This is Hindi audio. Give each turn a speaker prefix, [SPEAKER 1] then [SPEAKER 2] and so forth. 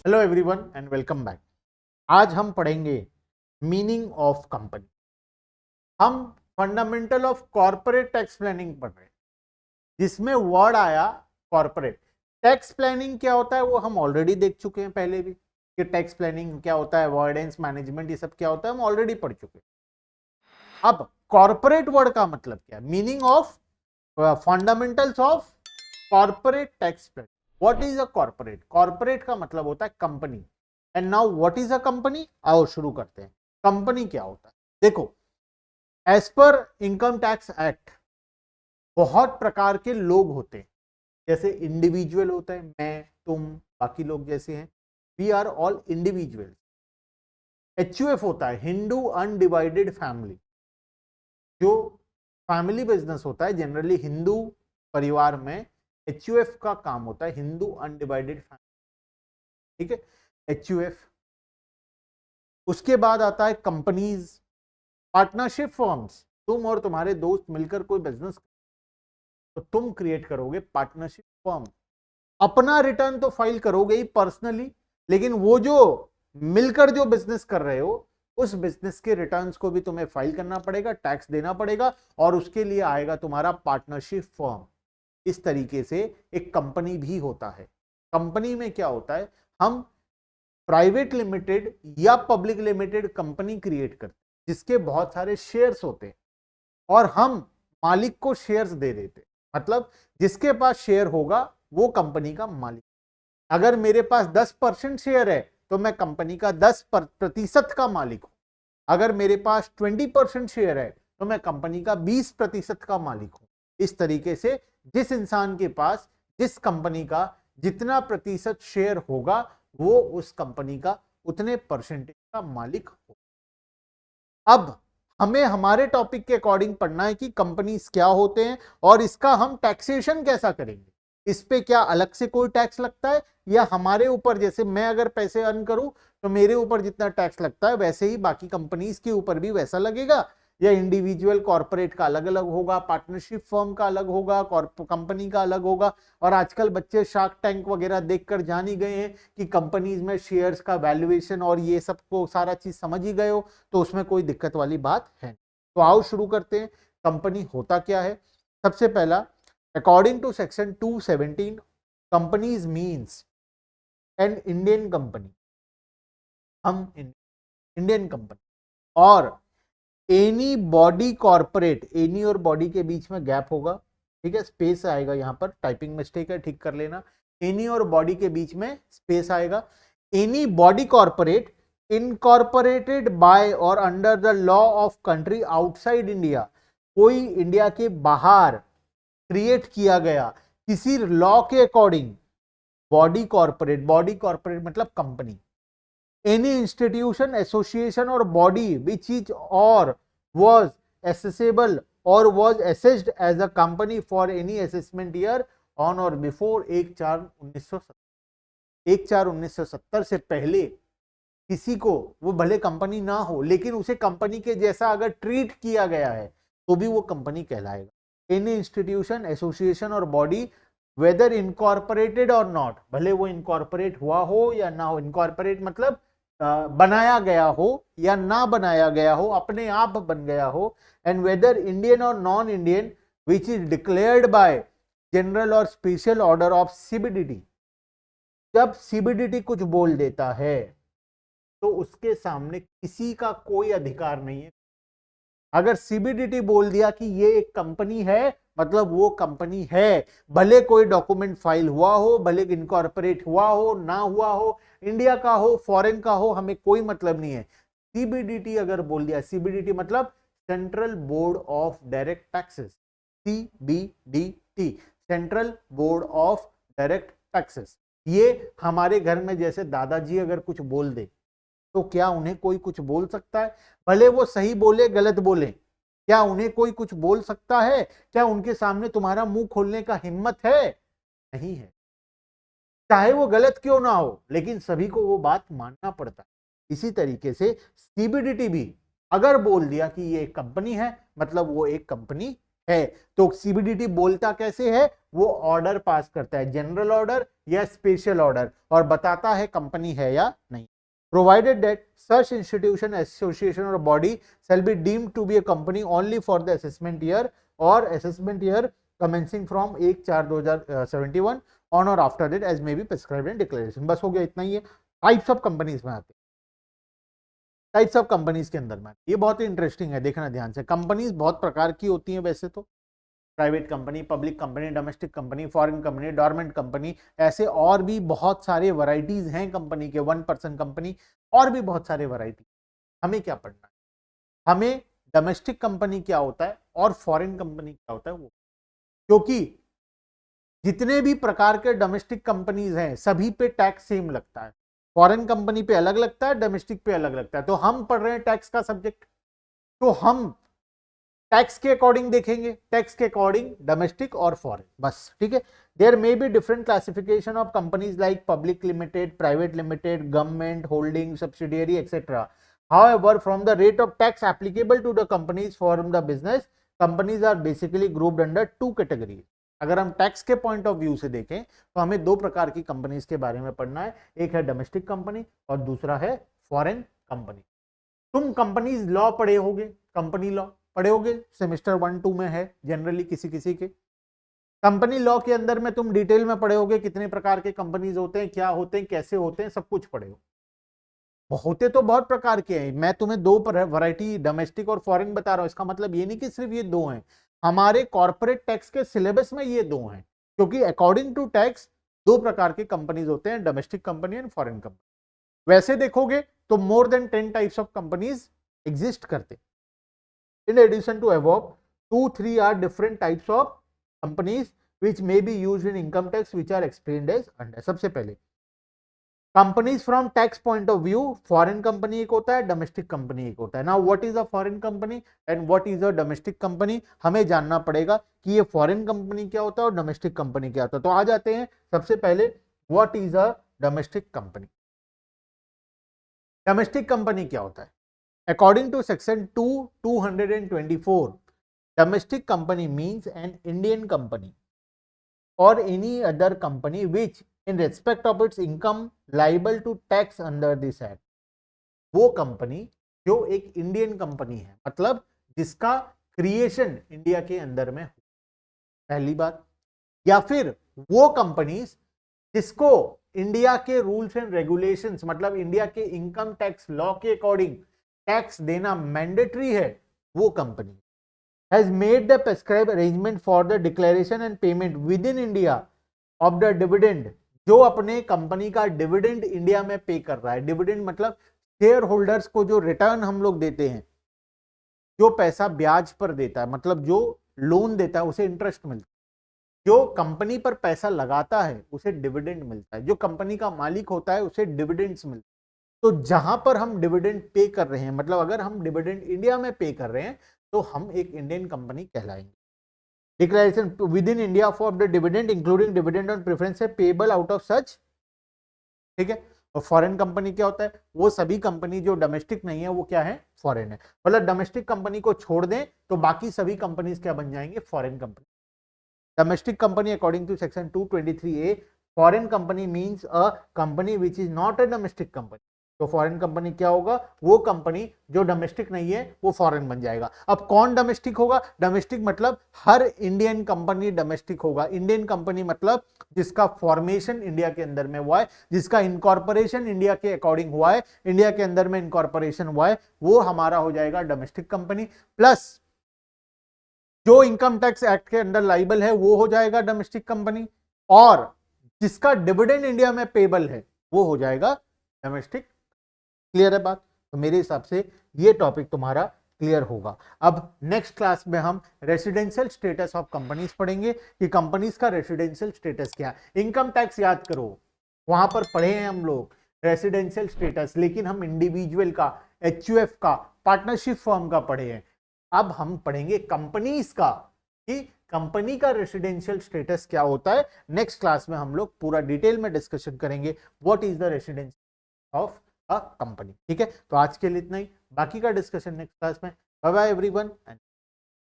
[SPEAKER 1] Hello everyone and welcome back. आज हम पढ़ेंगे मीनिंग ऑफ कंपनी। हम fundamental of corporate tax planning पढ़ रहे हैं, जिसमें वर्ड आया कॉर्पोरेट। टैक्स प्लानिंग क्या होता है वो हम ऑलरेडी देख चुके हैं पहले भी, कि टैक्स प्लानिंग क्या होता है, अवॉइडेंस मैनेजमेंट, ये सब क्या होता है हम ऑलरेडी पढ़ चुके हैं। अब कॉर्पोरेट वर्ड का मतलब क्या है, meaning of fundamentals of corporate tax planning. What is a corporate? Corporate का मतलब होता है company. And now what is a company? आओ शुरू करते हैं। कंपनी क्या होता है? देखो, as per income tax act बहुत प्रकार के लोग होते हैं। जैसे इंडिविजुअल होता है, मैं, तुम, बाकी लोग जैसे हैं, we are all individual. HUF होता है, हिंदू अनडिवाइडेड फैमिली। जो फैमिली बिजनेस होता है जनरली हिंदू परिवार में, HUF का काम होता है, हिंदू अनडिवाइडेड फैमिली। ठीक है, HUF। उसके बाद आता है कंपनीज, पार्टनरशिप फर्म्स। तुम और तुम्हारे दोस्त मिलकर कोई बिजनेस तो तुम क्रिएट करोगे पार्टनरशिप फर्म। अपना रिटर्न तो फाइल करोगे ही पर्सनली, लेकिन वो जो मिलकर जो बिजनेस कर रहे हो उस बिजनेस के रिटर्न्स को भी तुम्हें फाइल करना पड़ेगा, टैक्स देना पड़ेगा, और उसके लिए आएगा तुम्हारा पार्टनरशिप फर्म। इस तरीके से एक कंपनी भी होता है। कंपनी में क्या होता है, हम प्राइवेट लिमिटेड या पब्लिक लिमिटेड कंपनी क्रिएट करते हैं जिसके बहुत सारे शेयर्स होते हैं, और हम मालिक को शेयर्स दे देते हैं। मतलब जिसके पास शेयर होगा वो कंपनी का मालिक। अगर मेरे पास 10% शेयर है तो मैं कंपनी का 10% का मालिक हूं। अगर मेरे पास 20% शेयर है तो मैं कंपनी का 20% का मालिक हूं। इस तरीके से जिस इंसान के पास जिस कंपनी का जितना प्रतिशत शेयर होगा वो उस कंपनी का उतने परसेंटेज का मालिक होगा। अब हमें हमारे टॉपिक के अकॉर्डिंग पढ़ना है कि कंपनीज क्या होते हैं और इसका हम टैक्सेशन कैसा करेंगे। इस पे क्या अलग से कोई टैक्स लगता है, या हमारे ऊपर, जैसे मैं अगर पैसे अर्न करूं तो मेरे ऊपर जितना टैक्स लगता है वैसे ही बाकी कंपनीज के ऊपर भी वैसा लगेगा, या इंडिविजुअल कॉर्पोरेट का अलग अलग होगा, पार्टनरशिप फर्म का अलग होगा, कंपनी का अलग होगा। और आजकल बच्चे शार्क टैंक वगैरह देखकर जान ही गए हैं कि कंपनीज में शेयर्स का वैल्यूएशन और ये सब को सारा चीज समझ ही गए हो, तो उसमें कोई दिक्कत वाली बात है। तो आओ शुरू करते हैं, कंपनी होता क्या है। सबसे पहला, according to section 217, companies means an Indian company, हम इंडियन कंपनी, और एनी बॉडी कॉर्पोरेट, एनी और बॉडी के बीच में गैप होगा, ठीक है, स्पेस आएगा, यहां पर टाइपिंग मिस्टेक है, ठीक कर लेना। एनी और बॉडी के बीच में स्पेस आएगा। Any body corporate incorporated by or under the law of country outside India, कोई इंडिया के बाहर क्रिएट किया गया किसी लॉ के according body corporate, body corporate मतलब company. Any institution, association or body which is or was assessable or was assessed as a company for any assessment year on or before 1/4/1970। 1/4/1970 से पहले किसी को, वो भले कंपनी ना हो लेकिन उसे कंपनी के जैसा अगर ट्रीट किया गया है तो भी वो कंपनी कहलाएगा। Any institution, association or body weather incorporated और नॉट, भले वो इनकॉर्पोरेट हुआ हो या ना हो। इनकॉर्पोरेट मतलब बनाया गया हो या ना बनाया गया हो, अपने आप बन गया हो। एंड वेदर इंडियन और non Indian which is declared by general और स्पेशल ऑर्डर ऑफ CBDT। जब CBDT कुछ बोल देता है तो उसके सामने किसी का कोई अधिकार नहीं है। अगर CBDT बोल दिया कि ये एक कंपनी है, मतलब वो कंपनी है, भले कोई डॉक्यूमेंट फाइल हुआ हो, भले इनकॉर्पोरेट हुआ हो ना हुआ हो, इंडिया का हो फॉरेन का हो, हमें कोई मतलब नहीं है। CBDT अगर बोल दिया, CBDT मतलब central board of direct taxes, CBDT, central board of direct taxes. ये हमारे घर में जैसे दादाजी अगर कुछ बोल दे तो क्या उन्हें कोई कुछ बोल सकता है? भले वो सही बोले गलत बोले, क्या उन्हें कोई कुछ बोल सकता है? क्या उनके सामने तुम्हारा मुंह खोलने का हिम्मत है? नहीं है। चाहे वो गलत क्यों ना हो, लेकिन सभी को वो बात मानना पड़ता है। इसी तरीके से CBDT भी अगर बोल दिया कि ये एक कंपनी है, मतलब वो एक कंपनी है। तो सीबीडीटी बोलता कैसे है, वो ऑर्डर पास करता है, जनरल ऑर्डर या स्पेशल ऑर्डर, और बताता है कंपनी है या नहीं। Provided that such institution, association or body shall be deemed to be a company only for the assessment year or assessment year commencing from 1/4/2071 on or after that as may be prescribed in declaration। बस हो गया, इतना ही है। टाइप्स ऑफ कंपनीज में आते हैं, टाइप्स ऑफ कंपनीज के अंदर में, ये बहुत ही इंटरेस्टिंग है, देखना ध्यान से। कंपनीज बहुत प्रकार की होती हैं वैसे तो, private company, public company, domestic company, foreign company, dormant company, ऐसे और भी बहुत सारे वैरायटीज हैं कंपनी के, 1% कंपनी, और भी बहुत सारे वैरायटी। हमें क्या पढ़ना है, हमें डोमेस्टिक कंपनी क्या होता है और फॉरेन कंपनी क्या होता है वो, क्योंकि जितने भी प्रकार के डोमेस्टिक कंपनीज हैं सभी पे टैक्स सेम लगता है, फॉरेन कंपनी पे अलग लगता है, डोमेस्टिक पे अलग लगता है। तो हम पढ़ रहे हैं टैक्स का सब्जेक्ट, तो हम टैक्स के अकॉर्डिंग देखेंगे, टैक्स के अकॉर्डिंग डोमेस्टिक और फॉरेन, बस, ठीक है। There may be different classification of companies like public limited, private limited, government, holding, subsidiary etcetera. However, from the rate of tax applicable to the companies from the business, companies are basically grouped under two categories। अगर हम टैक्स के पॉइंट ऑफ व्यू से देखें तो हमें दो प्रकार की कंपनीज के बारे में पढ़ना है, एक है डोमेस्टिक कंपनी और दूसरा है फॉरेन कंपनी। तुम कंपनीज लॉ पढ़े होगे, कंपनी लॉ पढ़े होगे, सेमेस्टर 1-2 में है जनरली किसी किसी के। कंपनी लॉ के अंदर में तुम डिटेल में पढ़े होगे कितने प्रकार के कंपनीज होते हैं, क्या होते हैं, कैसे होते हैं, सब कुछ पढ़े हो। होते तो बहुत प्रकार के हैं, मैं तुम्हें दो वैरायटी डोमेस्टिक और फॉरेन बता रहा हूं, इसका मतलब ये नहीं कि सिर्फ ये दो हैं, हमारे कॉर्पोरेट टैक्स के सिलेबस में ये दो हैं, क्योंकि अकॉर्डिंग टू टैक्स दो प्रकार के कंपनीज होते हैं, domestic company and foreign company. वैसे देखोगे तो more than 10 types of companies exist करते। In addition to above 2-3 are different types of companies which may be used in income tax which are explained as under। सबसे पहले companies from tax point of view, foreign company एक होता है, डोमेस्टिक कंपनी एक होता है। Now what is a foreign company and what is a domestic company, हमें जानना पड़ेगा कि ये फॉरेन कंपनी क्या होता है और डोमेस्टिक कंपनी क्या होता है। तो आ जाते हैं सबसे पहले, what is a domestic company. Domestic company क्या होता है, according to section 224, domestic company means an Indian company or any other company which in respect of its income liable to tax under this act। वो कंपनी जो एक इंडियन कंपनी है, मतलब जिसका क्रिएशन इंडिया के अंदर में हो, पहली बात। या फिर वो कंपनीज जिसको इंडिया के रूल्स एंड रेगुलेशंस, मतलब इंडिया के इनकम टैक्स लॉ के अकॉर्डिंग टैक्स देना मैंडेटरी है, वो company has made the prescribed arrangement for the declaration and payment within India of the dividend। जो अपने कंपनी का डिविडेंड इंडिया में पे कर रहा है, डिविडेंड मतलब शेयर होल्डर्स को जो रिटर्न हम लोग देते हैं, जो पैसा ब्याज पर देता है, मतलब जो लोन देता है उसे इंटरेस्ट मिलता है, जो कंपनी पर पैसा लगाता है उसे डिविडेंड मिलता है, जो कंपनी का मालिक होता है उसे डिविडेंड्स मिलता है। तो जहां पर हम डिविडेंड पे कर रहे हैं, मतलब अगर हम डिविडेंड इंडिया में पे कर रहे हैं तो हम एक इंडियन कंपनी कहलाएंगे। Declaration within India for the dividend including dividend on preference payable out of such, ठीक है। और फॉरेन कंपनी क्या होता है, वो सभी कंपनी जो डोमेस्टिक नहीं है वो क्या है, फॉरेन है। मतलब डोमेस्टिक कंपनी को छोड़ दें तो बाकी सभी कंपनीज क्या बन जाएंगे, foreign company. Domestic company according to section 223A, foreign company means a company which is not a domestic company. तो फॉरेन कंपनी क्या होगा, वो कंपनी जो डोमेस्टिक नहीं है वो फॉरेन बन जाएगा। अब कौन डोमेस्टिक होगा, डोमेस्टिक मतलब हर इंडियन कंपनी डोमेस्टिक होगा। इंडियन कंपनी मतलब जिसका फॉर्मेशन इंडिया के अंदर में हुआ है, जिसका इनकॉर्पोरेशन इंडिया के अकॉर्डिंग हुआ है, इंडिया के अंदर में इनकॉर्पोरेशन हुआ है, वो हमारा हो जाएगा डोमेस्टिक कंपनी। प्लस जो इनकम टैक्स एक्ट के अंदर लाइबल है वो हो जाएगा डोमेस्टिक कंपनी, और जिसका डिविडेंड इंडिया में पेबल है वो हो जाएगा डोमेस्टिक। क्लियर है बात। तो मेरे हिसाब से ये टॉपिक तुम्हारा क्लियर होगा। अब नेक्स्ट क्लास में हम रेसिडेंशियल स्टेटस ऑफ कंपनीज पढ़ेंगे कि कंपनीज का रेसिडेंशियल स्टेटस क्या है। इनकम टैक्स याद करो, वहां पर पढ़े हैं हम लोग रेसिडेंशियल स्टेटस, लेकिन हम इंडिविजुअल का, एचयूएफ का, पार्टनरशिप फर्म का पढ़े हैं। अब हम पढ़ेंगे कंपनीज का कि कंपनी का रेसिडेंशियल स्टेटस क्या होता है। नेक्स्ट क्लास में हम लोग पूरा डिटेल में डिस्कशन करेंगे what is the residential of a company. ठीक है, तो आज के लिए इतना ही, बाकी का डिस्कशन नेक्स्ट क्लास में। Bye bye everyone.